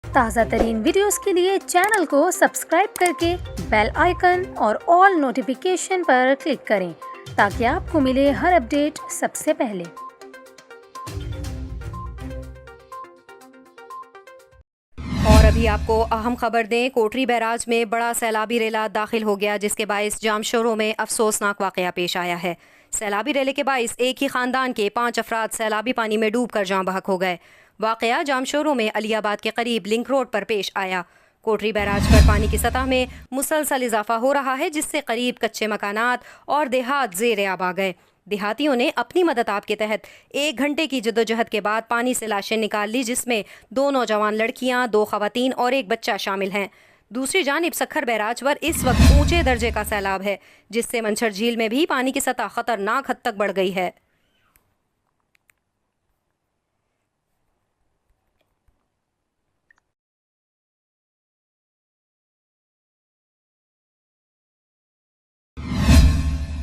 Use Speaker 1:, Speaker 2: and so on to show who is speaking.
Speaker 1: ताज़ा तरीन वीडियोस के लिए चैनल को सब्सक्राइब करके बेल आइकन और ऑल नोटिफिकेशन पर क्लिक करें ताकि आपको मिले हर अपडेट सबसे पहले।
Speaker 2: और अभी आपको अहम खबर दें, कोटरी बैराज में बड़ा सैलाबी रेला दाखिल हो गया, जिसके बाइस जामशोरों में अफसोसनाक वाकया पेश आया है। सैलाबी रेले के बाइस एक ही खानदान के 5 अफराद सैलाबी पानी में डूबकर जाँ बहक हो गए। वाकया जामशोरों में अलियाबाद के करीब लिंक रोड पर पेश आया। कोटरी बैराज पर पानी की सतह में मुसलसल इजाफा हो रहा है, जिससे करीब कच्चे मकानात और देहात ज़ेर आब आ गए। देहातियों ने अपनी मदद आप के तहत 1 घंटे की जद्दोजहद के बाद पानी से लाशें निकाल ली, जिसमें 2 नौजवान लड़कियां, 2 खवातीन और 1 बच्चा शामिल हैं। दूसरी जानिब सखर बैराज पर इस वक्त ऊंचे दर्जे का सैलाब है, जिससे मंछर झील में भी पानी की सतह खतरनाक हद तक बढ़ गई है।